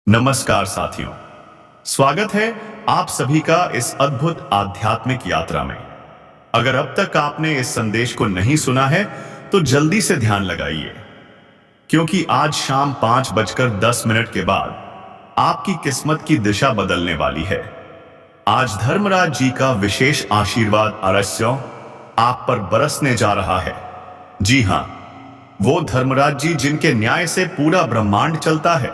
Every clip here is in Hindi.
नमस्कार साथियों, स्वागत है आप सभी का इस अद्भुत आध्यात्मिक यात्रा में। अगर अब तक आपने इस संदेश को नहीं सुना है तो जल्दी से ध्यान लगाइए, क्योंकि आज शाम 5:10 के बाद आपकी किस्मत की दिशा बदलने वाली है। आज धर्मराज जी का विशेष आशीर्वाद अवश्य आप पर बरसने जा रहा है। जी हां, वो धर्मराज जी जिनके न्याय से पूरा ब्रह्मांड चलता है।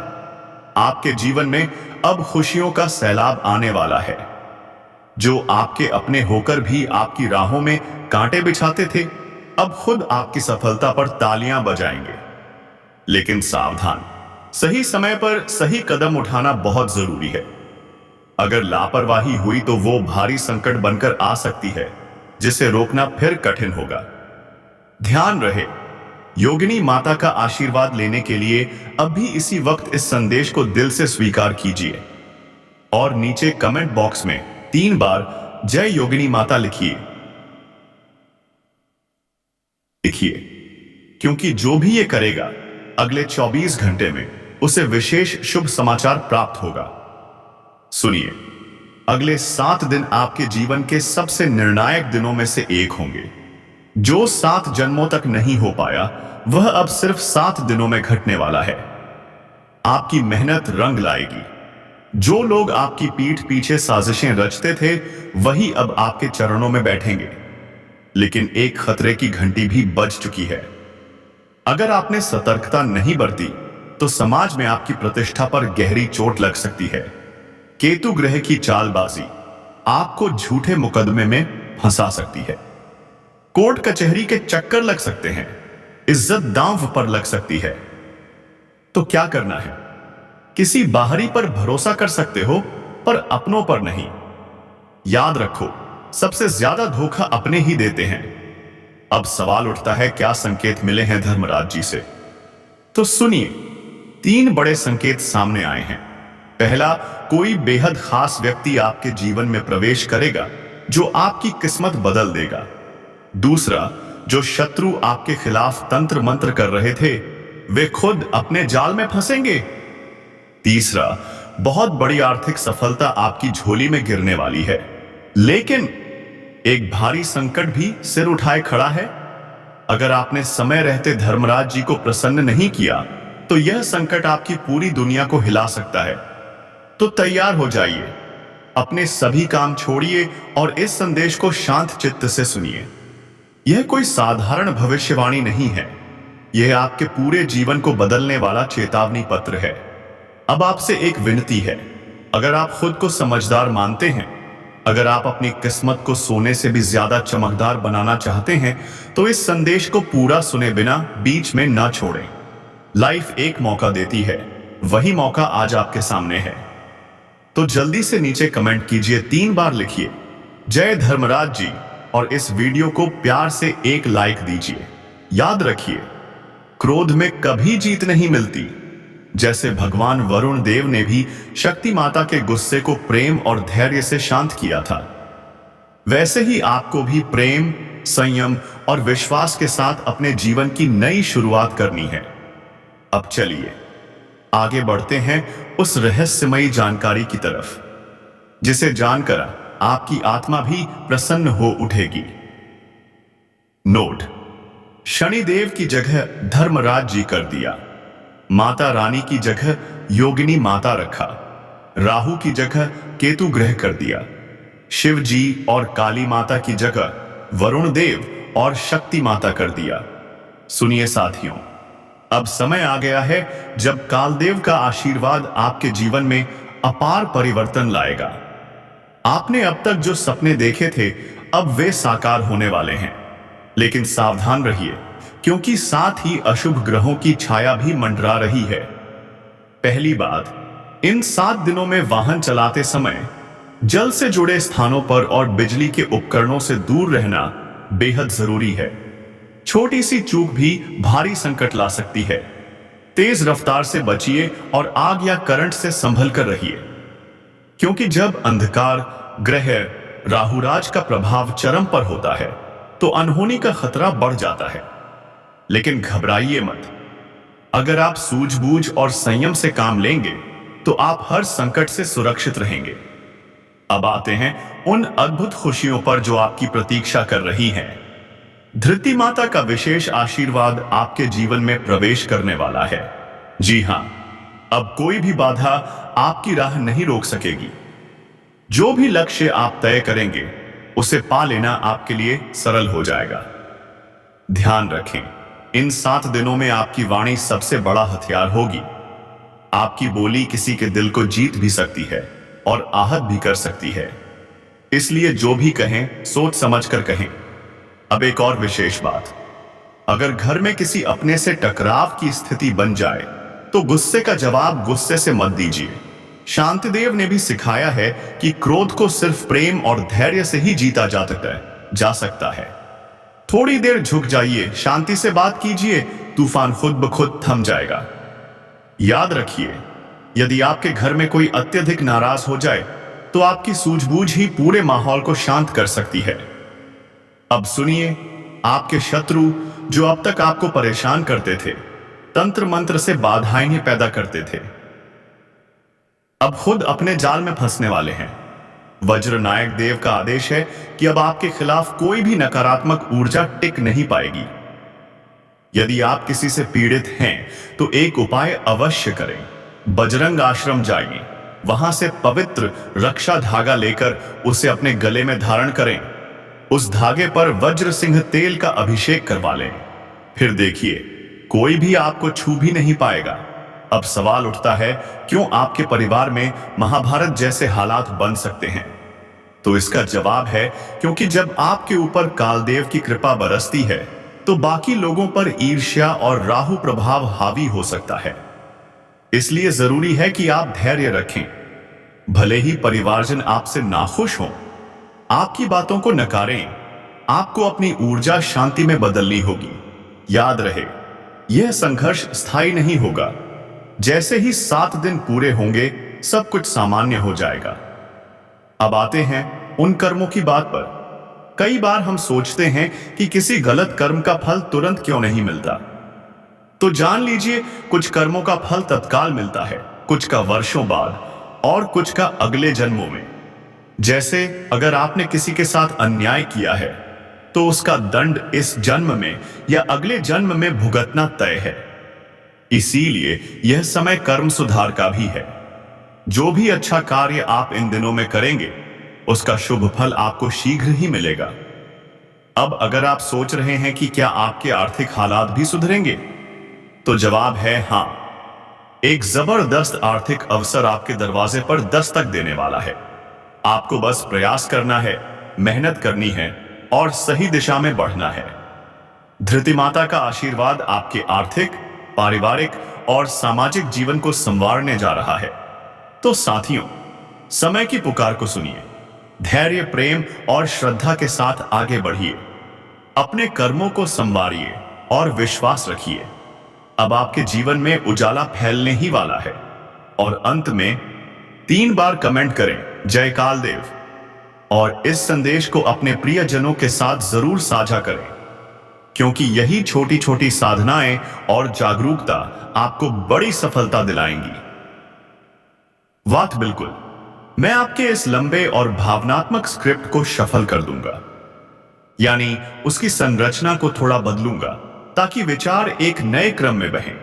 आपके जीवन में अब खुशियों का सैलाब आने वाला है। जो आपके अपने होकर भी आपकी राहों में कांटे बिछाते थे, अब खुद आपकी सफलता पर तालियां बजाएंगे। लेकिन सावधान, सही समय पर सही कदम उठाना बहुत जरूरी है। अगर लापरवाही हुई तो वो भारी संकट बनकर आ सकती है, जिसे रोकना फिर कठिन होगा। ध्यान रहे, योगिनी माता का आशीर्वाद लेने के लिए अभी इसी वक्त इस संदेश को दिल से स्वीकार कीजिए और नीचे कमेंट बॉक्स में 3 बार जय योगिनी माता लिखिए। क्योंकि जो भी ये करेगा अगले 24 घंटे में उसे विशेष शुभ समाचार प्राप्त होगा। सुनिए, अगले 7 दिन आपके जीवन के सबसे निर्णायक दिनों में से एक होंगे। जो 7 जन्मों तक नहीं हो पाया, वह अब सिर्फ 7 दिनों में घटने वाला है। आपकी मेहनत रंग लाएगी। जो लोग आपकी पीठ पीछे साजिशें रचते थे, वही अब आपके चरणों में बैठेंगे। लेकिन एक खतरे की घंटी भी बज चुकी है। अगर आपने सतर्कता नहीं बरती तो समाज में आपकी प्रतिष्ठा पर गहरी चोट लग सकती है। केतु ग्रह की चालबाजी आपको झूठे मुकदमे में फंसा सकती है। कोर्ट कचहरी के चक्कर लग सकते हैं। इज्जत दांव पर लग सकती है। तो क्या करना है? किसी बाहरी पर भरोसा कर सकते हो, पर अपनों पर नहीं। याद रखो, सबसे ज्यादा धोखा अपने ही देते हैं। अब सवाल उठता है, क्या संकेत मिले हैं धर्मराज जी से? तो सुनिए, 3 बड़े संकेत सामने आए हैं। पहला, कोई बेहद खास व्यक्ति आपके जीवन में प्रवेश करेगा जो आपकी किस्मत बदल देगा। दूसरा, जो शत्रु आपके खिलाफ तंत्र मंत्र कर रहे थे, वे खुद अपने जाल में फंसेंगे। तीसरा, बहुत बड़ी आर्थिक सफलता आपकी झोली में गिरने वाली है। लेकिन एक भारी संकट भी सिर उठाए खड़ा है। अगर आपने समय रहते धर्मराज जी को प्रसन्न नहीं किया, तो यह संकट आपकी पूरी दुनिया को हिला सकता है। तो तैयार हो जाइए, अपने सभी काम छोड़िए और इस संदेश को शांत चित्त से सुनिए। यह कोई साधारण भविष्यवाणी नहीं है। यह आपके पूरे जीवन को बदलने वाला चेतावनी पत्र है। अब आपसे एक विनती है, अगर आप खुद को समझदार मानते हैं, अगर आप अपनी किस्मत को सोने से भी ज्यादा चमकदार बनाना चाहते हैं, तो इस संदेश को पूरा सुने बिना बीच में ना छोड़ें। लाइफ एक मौका देती है, वही मौका आज आपके सामने है। तो जल्दी से नीचे कमेंट कीजिए, 3 बार लिखिए जय धर्मराज जी, और इस वीडियो को प्यार से एक लाइक दीजिए। याद रखिए, क्रोध में कभी जीत नहीं मिलती। जैसे भगवान वरुण देव ने भी शक्ति माता के गुस्से को प्रेम और धैर्य से शांत किया था, वैसे ही आपको भी प्रेम, संयम और विश्वास के साथ अपने जीवन की नई शुरुआत करनी है। अब चलिए आगे बढ़ते हैं उस रहस्यमयी जानकारी की तरफ, जिसे जानकर आपकी आत्मा भी प्रसन्न हो उठेगी। नोट, शनिदेव की जगह धर्मराज जी कर दिया। माता रानी की जगह योगिनी माता रखा। राहु की जगह केतु ग्रह कर दिया। शिव जी और काली माता की जगह वरुण देव और शक्ति माता कर दिया। सुनिए साथियों, अब समय आ गया है जब कालदेव का आशीर्वाद आपके जीवन में अपार परिवर्तन लाएगा। आपने अब तक जो सपने देखे थे, अब वे साकार होने वाले हैं। लेकिन सावधान रहिए, क्योंकि साथ ही अशुभ ग्रहों की छाया भी मंडरा रही है। पहली बात, इन 7 दिनों में वाहन चलाते समय जल से जुड़े स्थानों पर और बिजली के उपकरणों से दूर रहना बेहद जरूरी है। छोटी सी चूक भी भारी संकट ला सकती है। तेज रफ्तार से बचिए और आग या करंट से संभल कर रहिए, क्योंकि जब अंधकार ग्रह राहुराज का प्रभाव चरम पर होता है तो अनहोनी का खतरा बढ़ जाता है। लेकिन घबराइए मत। अगर आप सूझबूझ और संयम से काम लेंगे तो आप हर संकट से सुरक्षित रहेंगे। अब आते हैं उन अद्भुत खुशियों पर जो आपकी प्रतीक्षा कर रही हैं। धरती माता का विशेष आशीर्वाद आपके जीवन में प्रवेश करने वाला है। जी हां, अब कोई भी बाधा आपकी राह नहीं रोक सकेगी। जो भी लक्ष्य आप तय करेंगे उसे पा लेना आपके लिए सरल हो जाएगा। ध्यान रखें, इन 7 दिनों में आपकी वाणी सबसे बड़ा हथियार होगी। आपकी बोली किसी के दिल को जीत भी सकती है और आहत भी कर सकती है। इसलिए जो भी कहें सोच समझ कर कहें। अब एक और विशेष बात, अगर घर में किसी अपने से टकराव की स्थिति बन जाए तो गुस्से का जवाब गुस्से से मत दीजिए। शांतिदेव ने भी सिखाया है कि क्रोध को सिर्फ प्रेम और धैर्य से ही जीता जा सकता है। थोड़ी देर झुक जाइए, शांति से बात कीजिए, तूफान खुद ब खुद थम जाएगा। याद रखिए, यदि आपके घर में कोई अत्यधिक नाराज हो जाए तो आपकी सूझबूझ ही पूरे माहौल को शांत कर सकती है। अब सुनिए, आपके शत्रु जो अब तक आपको परेशान करते थे, तंत्र मंत्र से बाधाएं पैदा करते थे, अब खुद अपने जाल में फंसने वाले हैं। वज्र नायक देव का आदेश है कि अब आपके खिलाफ कोई भी नकारात्मक ऊर्जा टिक नहीं पाएगी। यदि आप किसी से पीड़ित हैं तो एक उपाय अवश्य करें। बजरंग आश्रम जाइए, वहां से पवित्र रक्षा धागा लेकर उसे अपने गले में धारण करें। उस धागे पर वज्र सिंह तेल का अभिषेक करवा लें। फिर देखिए, कोई भी आपको छू भी नहीं पाएगा। अब सवाल उठता है, क्यों आपके परिवार में महाभारत जैसे हालात बन सकते हैं? तो इसका जवाब है, क्योंकि जब आपके ऊपर कालदेव की कृपा बरसती है तो बाकी लोगों पर ईर्ष्या और राहु प्रभाव हावी हो सकता है। इसलिए जरूरी है कि आप धैर्य रखें। भले ही परिवारजन आपसे नाखुश हों, आपकी बातों को नकारें, आपको अपनी ऊर्जा शांति में बदलनी होगी। याद रहे, यह संघर्ष स्थायी नहीं होगा। जैसे ही 7 दिन पूरे होंगे, सब कुछ सामान्य हो जाएगा। अब आते हैं उन कर्मों की बात पर। कई बार हम सोचते हैं कि किसी गलत कर्म का फल तुरंत क्यों नहीं मिलता। तो जान लीजिए, कुछ कर्मों का फल तत्काल मिलता है, कुछ का वर्षों बाद और कुछ का अगले जन्मों में। जैसे अगर आपने किसी के साथ अन्याय किया है तो उसका दंड इस जन्म में या अगले जन्म में भुगतना तय है। इसीलिए यह समय कर्म सुधार का भी है। जो भी अच्छा कार्य आप इन दिनों में करेंगे उसका शुभ फल आपको शीघ्र ही मिलेगा। अब अगर आप सोच रहे हैं कि क्या आपके आर्थिक हालात भी सुधरेंगे, तो जवाब है हां। एक जबरदस्त आर्थिक अवसर आपके दरवाजे पर दस्तक देने वाला है। आपको बस प्रयास करना है, मेहनत करनी है और सही दिशा में बढ़ना है। धरती माता का आशीर्वाद आपके आर्थिक, पारिवारिक और सामाजिक जीवन को संवारने जा रहा है। तो साथियों, समय की पुकार को सुनिए, धैर्य, प्रेम और श्रद्धा के साथ आगे बढ़िए। अपने कर्मों को संवारिए और विश्वास रखिए। अब आपके जीवन में उजाला फैलने ही वाला है। और अंत में 3 बार कमेंट करें, जय कालदेव। और इस संदेश को अपने प्रियजनों के साथ जरूर साझा करें, क्योंकि यही छोटी छोटी साधनाएं और जागरूकता आपको बड़ी सफलता दिलाएंगी। बात बिल्कुल, मैं आपके इस लंबे और भावनात्मक स्क्रिप्ट को शफल कर दूंगा, यानी उसकी संरचना को थोड़ा बदलूंगा ताकि विचार एक नए क्रम में बहें,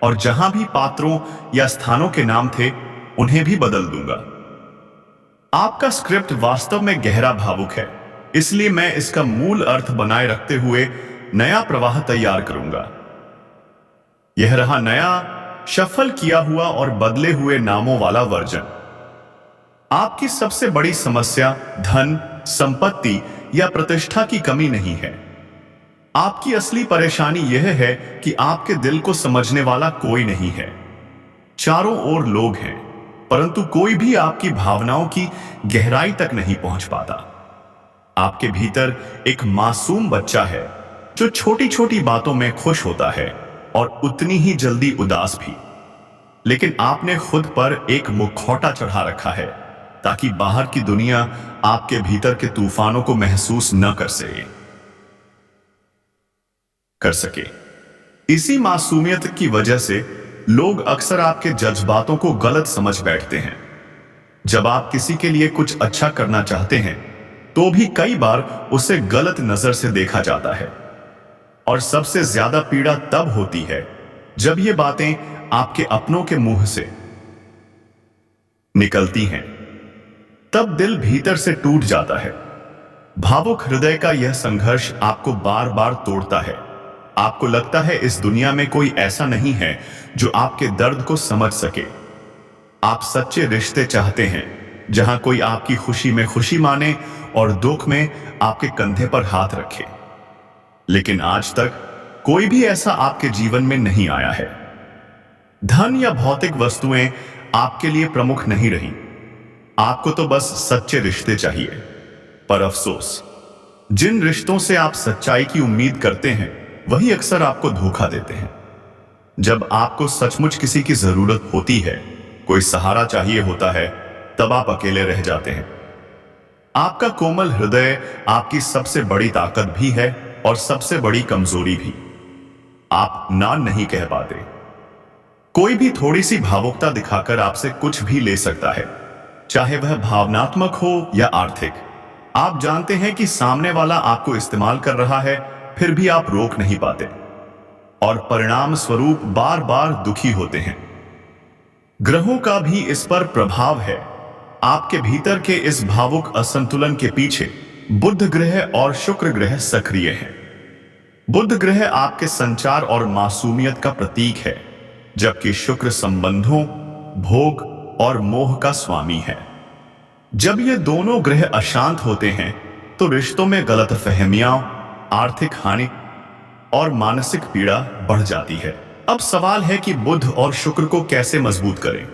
और जहां भी पात्रों या स्थानों के नाम थे उन्हें भी बदल दूंगा। आपका स्क्रिप्ट वास्तव में गहरा भावुक है, इसलिए मैं इसका मूल अर्थ बनाए रखते हुए नया प्रवाह तैयार करूंगा। यह रहा नया, शफल किया हुआ और बदले हुए नामों वाला वर्जन। आपकी सबसे बड़ी समस्या धन, संपत्ति या प्रतिष्ठा की कमी नहीं है। आपकी असली परेशानी यह है कि आपके दिल को समझने वाला कोई नहीं है। चारों ओर लोग हैं, परंतु कोई भी आपकी भावनाओं की गहराई तक नहीं पहुंच पाता। आपके भीतर एक मासूम बच्चा है जो छोटी छोटी बातों में खुश होता है और उतनी ही जल्दी उदास भी। लेकिन आपने खुद पर एक मुखौटा चढ़ा रखा है ताकि बाहर की दुनिया आपके भीतर के तूफानों को महसूस न कर सके। इसी मासूमियत की वजह से लोग अक्सर आपके जज्बातों को गलत समझ बैठते हैं। जब आप किसी के लिए कुछ अच्छा करना चाहते हैं तो भी कई बार उसे गलत नजर से देखा जाता है। और सबसे ज्यादा पीड़ा तब होती है जब ये बातें आपके अपनों के मुंह से निकलती हैं। तब दिल भीतर से टूट जाता है। भावुक हृदय का यह संघर्ष आपको बार बार तोड़ता है। आपको लगता है इस दुनिया में कोई ऐसा नहीं है जो आपके दर्द को समझ सके। आप सच्चे रिश्ते चाहते हैं जहां कोई आपकी खुशी में खुशी माने और दुख में आपके कंधे पर हाथ रखे। लेकिन आज तक कोई भी ऐसा आपके जीवन में नहीं आया है। धन या भौतिक वस्तुएं आपके लिए प्रमुख नहीं रही। आपको तो बस सच्चे रिश्ते चाहिए। पर अफसोस, जिन रिश्तों से आप सच्चाई की उम्मीद करते हैं वही अक्सर आपको धोखा देते हैं। जब आपको सचमुच किसी की जरूरत होती है, कोई सहारा चाहिए होता है, तब आप अकेले रह जाते हैं। आपका कोमल हृदय आपकी सबसे बड़ी ताकत भी है और सबसे बड़ी कमजोरी भी। आप ना नहीं कह पाते। कोई भी थोड़ी सी भावुकता दिखाकर आपसे कुछ भी ले सकता है, चाहे वह भावनात्मक हो या आर्थिक। आप जानते हैं कि सामने वाला आपको इस्तेमाल कर रहा है, फिर भी आप रोक नहीं पाते और परिणाम स्वरूप बार बार दुखी होते हैं। ग्रहों का भी इस पर प्रभाव है। आपके भीतर के इस भावुक असंतुलन के पीछे बुध ग्रह और शुक्र ग्रह सक्रिय हैं। बुध ग्रह आपके संचार और मासूमियत का प्रतीक है, जबकि शुक्र संबंधों, भोग और मोह का स्वामी है। जब ये दोनों ग्रह अशांत होते हैं तो रिश्तों में गलतफहमियां, आर्थिक हानि और मानसिक पीड़ा बढ़ जाती है। अब सवाल है कि बुध और शुक्र को कैसे मजबूत करें।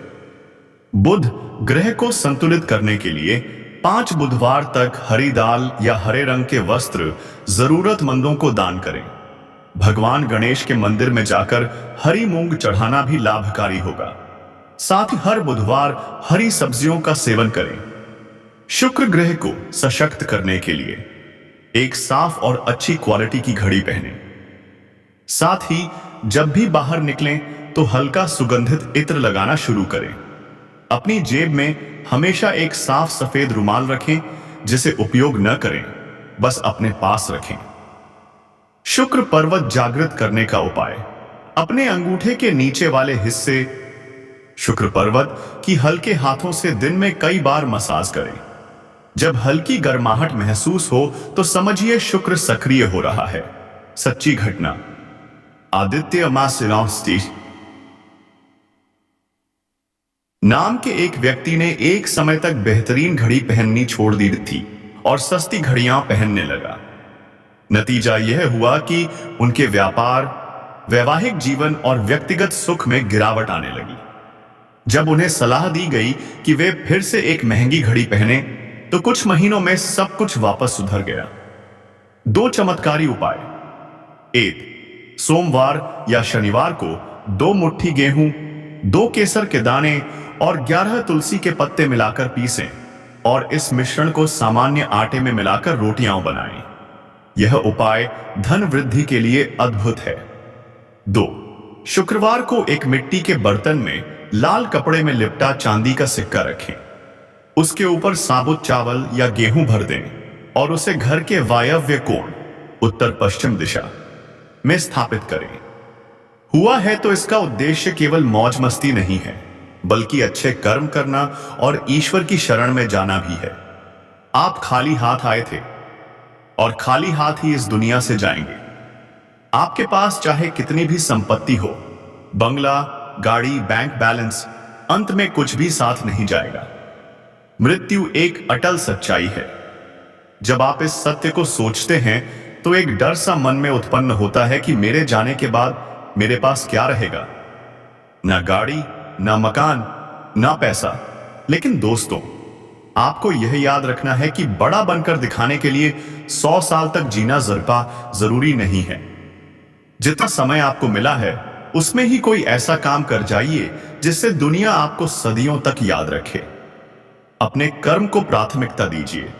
बुध ग्रह को संतुलित करने के लिए 5 बुधवार तक हरी दाल या हरे रंग के वस्त्र जरूरतमंदों को दान करें। भगवान गणेश के मंदिर में जाकर हरी मूंग चढ़ाना भी लाभकारी होगा। साथ ही हर बुधवार हरी सब्जियों का सेवन करें। शुक्र ग्रह को सशक्त करने के लिए एक साफ और अच्छी क्वालिटी की घड़ी पहनें। साथ ही जब भी बाहर निकलें तो हल्का सुगंधित इत्र लगाना शुरू करें। अपनी जेब में हमेशा एक साफ सफेद रुमाल रखें, जिसे उपयोग न करें, बस अपने पास रखें। शुक्र पर्वत जागृत करने का उपाय। अपने अंगूठे के नीचे वाले हिस्से शुक्र पर्वत की हल्के हाथों से दिन में कई बार मसाज करें। जब हल्की गर्माहट महसूस हो तो समझिए शुक्र सक्रिय हो रहा है। सच्ची घटना। आदित्य अमासिलास्टी नाम के एक व्यक्ति ने एक समय तक बेहतरीन घड़ी पहननी छोड़ दी थी और सस्ती घड़ियां पहनने लगा। नतीजा यह हुआ कि उनके व्यापार, वैवाहिक जीवन और व्यक्तिगत सुख में गिरावट आने लगी। जब उन्हें सलाह दी गई कि वे फिर से एक महंगी घड़ी पहने तो कुछ महीनों में सब कुछ वापस सुधर गया। 2 चमत्कारी उपाय। 1. सोमवार या शनिवार को 2 मुट्ठी गेहूं, 2 केसर के दाने और 11 तुलसी के पत्ते मिलाकर पीसें और इस मिश्रण को सामान्य आटे में मिलाकर रोटियां बनाएं। यह उपाय धन वृद्धि के लिए अद्भुत है। 2. शुक्रवार को एक मिट्टी के बर्तन में लाल कपड़े में लिपटा चांदी का सिक्का रखें। उसके ऊपर साबुत चावल या गेहूं भर दें और उसे घर के वायव्य कोण, उत्तर पश्चिम दिशा में स्थापित करें। हुआ है तो इसका उद्देश्य केवल मौज मस्ती नहीं है, बल्कि अच्छे कर्म करना और ईश्वर की शरण में जाना भी है। आप खाली हाथ आए थे और खाली हाथ ही इस दुनिया से जाएंगे। आपके पास चाहे कितनी भी संपत्ति हो, बंगला, गाड़ी, बैंक बैलेंस, अंत में कुछ भी साथ नहीं जाएगा। मृत्यु एक अटल सच्चाई है। जब आप इस सत्य को सोचते हैं तो एक डर सा मन में उत्पन्न होता है कि मेरे जाने के बाद मेरे पास क्या रहेगा। ना गाड़ी, ना मकान, ना पैसा। लेकिन दोस्तों, आपको यह याद रखना है कि बड़ा बनकर दिखाने के लिए 100 साल तक जीना जरूरी नहीं है। जितना समय आपको मिला है उसमें ही कोई ऐसा काम कर जाइए जिससे दुनिया आपको सदियों तक याद रखे। अपने कर्म को प्राथमिकता दीजिए।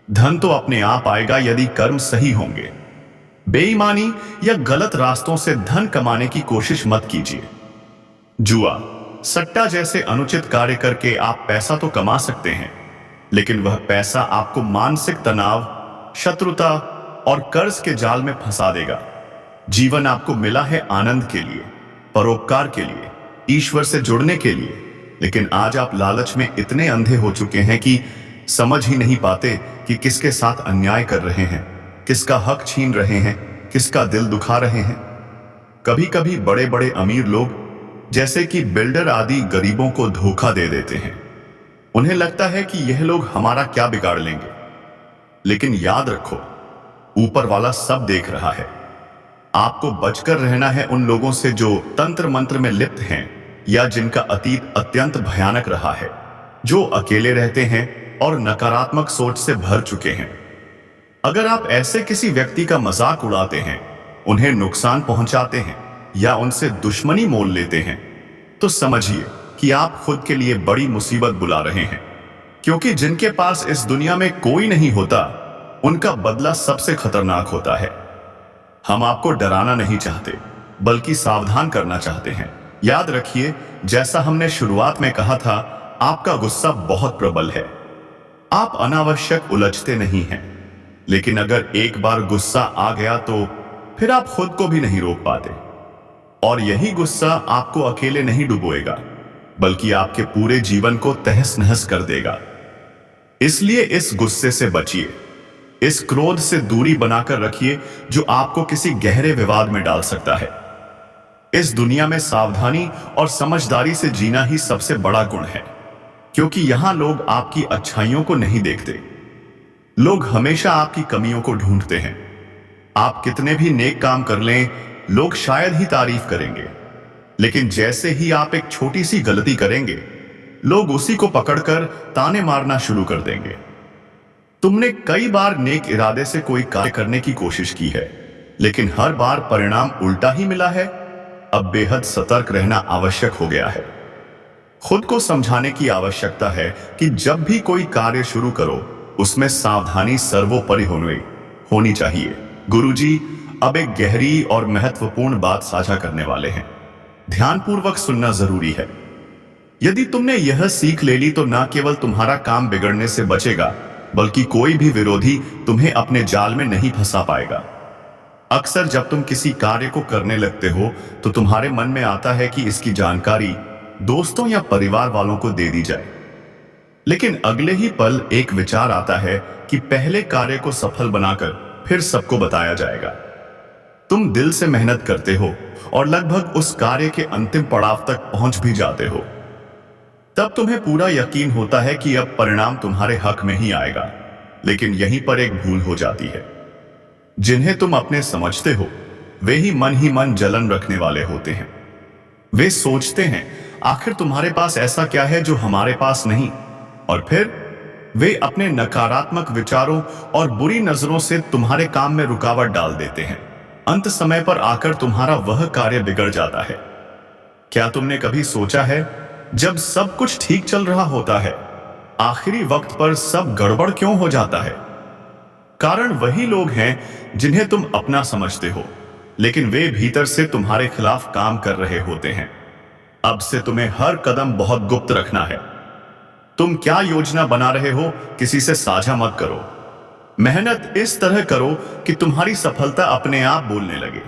धन तो अपने आप आएगा यदि कर्म सही होंगे। बेईमानी या गलत रास्तों से धन कमाने की कोशिश मत कीजिए। जुआ, सट्टा जैसे अनुचित कार्य करके आप पैसा तो कमा सकते हैं, लेकिन वह पैसा आपको मानसिक तनाव, शत्रुता और कर्ज के जाल में फंसा देगा। जीवन आपको मिला है आनंद के लिए, परोपकार के लिए, ईश्वर से जुड़ने के लिए, लेकिन आज आप लालच में इतने अंधे हो चुके हैं कि समझ ही नहीं पाते कि किसके साथ अन्याय कर रहे हैं, किसका हक छीन रहे हैं, किसका दिल दुखा रहे हैं। कभी कभी बड़े बड़े अमीर लोग, जैसे कि बिल्डर आदि, गरीबों को धोखा दे देते हैं। उन्हें लगता है कि यह लोग हमारा क्या बिगाड़ लेंगे, लेकिन याद रखो, ऊपर वाला सब देख रहा है। आपको बचकर रहना है उन लोगों से जो तंत्र मंत्र में लिप्त हैं या जिनका अतीत अत्यंत भयानक रहा है, जो अकेले रहते हैं और नकारात्मक सोच से भर चुके हैं। अगर आप ऐसे किसी व्यक्ति का मजाक उड़ाते हैं, उन्हें नुकसान पहुंचाते हैं या उनसे दुश्मनी मोल लेते हैं, तो समझिए कि आप खुद के लिए बड़ी मुसीबत बुला रहे हैं। क्योंकि जिनके पास इस दुनिया में कोई नहीं होता, उनका बदला सबसे खतरनाक होता है। हम आपको डराना नहीं चाहते, बल्कि सावधान करना चाहते हैं। याद रखिए, जैसा हमने शुरुआत में कहा था, आपका गुस्सा बहुत प्रबल है। आप अनावश्यक उलझते नहीं हैं, लेकिन अगर एक बार गुस्सा आ गया तो फिर आप खुद को भी नहीं रोक पाते। और यही गुस्सा आपको अकेले नहीं डुबोएगा, बल्कि आपके पूरे जीवन को तहस नहस कर देगा। इसलिए इस गुस्से से बचिए, इस क्रोध से दूरी बनाकर रखिए जो आपको किसी गहरे विवाद में डाल सकता है। इस दुनिया में सावधानी और समझदारी से जीना ही सबसे बड़ा गुण है, क्योंकि यहां लोग आपकी अच्छाइयों को नहीं देखते। लोग हमेशा आपकी कमियों को ढूंढते हैं। आप कितने भी नेक काम कर लें, लोग शायद ही तारीफ करेंगे, लेकिन जैसे ही आप एक छोटी सी गलती करेंगे, लोग उसी को पकड़कर ताने मारना शुरू कर देंगे। तुमने कई बार नेक इरादे से कोई कार्य करने की कोशिश की है, लेकिन हर बार परिणाम उल्टा ही मिला है। अब बेहद सतर्क रहना आवश्यक हो गया है। खुद को समझाने की आवश्यकता है कि जब भी कोई कार्य शुरू करो, उसमें सावधानी सर्वोपरि होनी चाहिए। गुरुजी अब एक गहरी और महत्वपूर्ण बात साझा करने वाले हैं। ध्यानपूर्वक सुनना जरूरी है। यदि तुमने यह सीख ले ली तो न केवल तुम्हारा काम बिगड़ने से बचेगा, बल्कि कोई भी विरोधी तुम्हें अपने जाल में नहीं फंसा पाएगा। अक्सर जब तुम किसी कार्य को करने लगते हो तो तुम्हारे मन में आता है कि इसकी जानकारी दोस्तों या परिवार वालों को दे दी जाए, लेकिन अगले ही पल एक विचार आता है कि पहले कार्य को सफल बनाकर फिर सबको बताया जाएगा। तुम दिल से मेहनत करते हो और लगभग उस कार्य के अंतिम पड़ाव तक पहुंच भी जाते हो। तब तुम्हें पूरा यकीन होता है कि अब परिणाम तुम्हारे हक में ही आएगा, लेकिन यहीं पर एक भूल हो जाती है। जिन्हें तुम अपने समझते हो, वे ही मन जलन रखने वाले होते हैं। वे सोचते हैं, आखिर तुम्हारे पास ऐसा क्या है जो हमारे पास नहीं, और फिर वे अपने नकारात्मक विचारों और बुरी नजरों से तुम्हारे काम में रुकावट डाल देते हैं। अंत समय पर आकर तुम्हारा वह कार्य बिगड़ जाता है। क्या तुमने कभी सोचा है, जब सब कुछ ठीक चल रहा होता है, आखिरी वक्त पर सब गड़बड़ क्यों हो जाता है? कारण वही लोग हैं जिन्हें तुम अपना समझते हो, लेकिन वे भीतर से तुम्हारे खिलाफ काम कर रहे होते हैं। अब से तुम्हें हर कदम बहुत गुप्त रखना है। तुम क्या योजना बना रहे हो, किसी से साझा मत करो। मेहनत इस तरह करो कि तुम्हारी सफलता अपने आप बोलने लगे।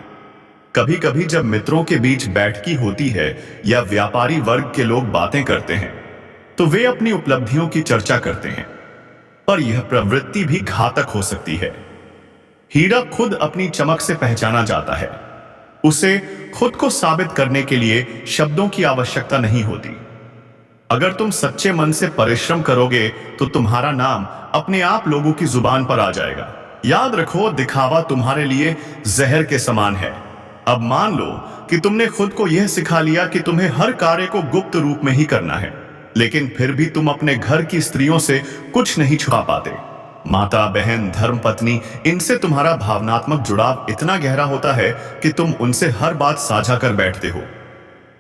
कभी कभी जब मित्रों के बीच बैठकी होती है या व्यापारी वर्ग के लोग बातें करते हैं, तो वे अपनी उपलब्धियों की चर्चा करते हैं, पर यह प्रवृत्ति भी घातक हो सकती है। हीरा खुद अपनी चमक से पहचाना जाता है। उसे खुद को साबित करने के लिए शब्दों की आवश्यकता नहीं होती। अगर तुम सच्चे मन से परिश्रम करोगे तो तुम्हारा नाम अपने आप लोगों की जुबान पर आ जाएगा। याद रखो, दिखावा तुम्हारे लिए जहर के समान है। अब मान लो कि तुमने खुद को यह सिखा लिया कि तुम्हें हर कार्य को गुप्त रूप में ही करना है, लेकिन फिर भी तुम अपने घर की स्त्रियों से कुछ नहीं छुपा पाते। माता, बहन, धर्मपत्नी, इनसे तुम्हारा भावनात्मक जुड़ाव इतना गहरा होता है कि तुम उनसे हर बात साझा कर बैठते हो,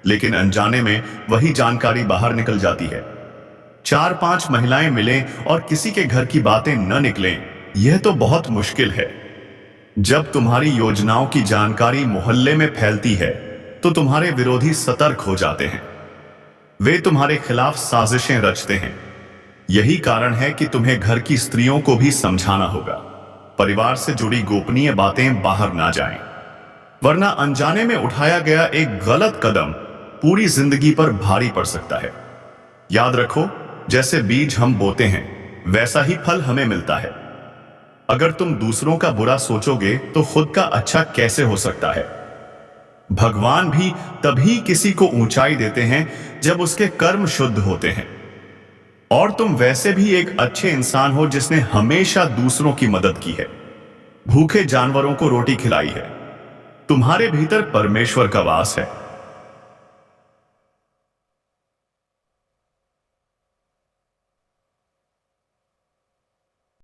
लेकिन अनजाने में वही जानकारी बाहर निकल जाती है। 4-5 महिलाएं मिलें और किसी के घर की बातें न निकलें, यह तो बहुत मुश्किल है। जब तुम्हारी योजनाओं की जानकारी मोहल्ले में फैलती है, तो तुम्हारे विरोधी सतर्क हो जाते हैं। वे तुम्हारे खिलाफ साजिशें रचते हैं। यही कारण है कि तुम्हें घर की स्त्रियों को भी समझाना होगा, परिवार से जुड़ी गोपनीय बातें बाहर ना जाएं, वरना अनजाने में उठाया गया एक गलत कदम पूरी जिंदगी पर भारी पड़ सकता है। याद रखो, जैसे बीज हम बोते हैं वैसा ही फल हमें मिलता है। अगर तुम दूसरों का बुरा सोचोगे तो खुद का अच्छा कैसे हो सकता है। भगवान भी तभी किसी को ऊंचाई देते हैं जब उसके कर्म शुद्ध होते हैं। और तुम वैसे भी एक अच्छे इंसान हो जिसने हमेशा दूसरों की मदद की है, भूखे जानवरों को रोटी खिलाई है। तुम्हारे भीतर परमेश्वर का वास है।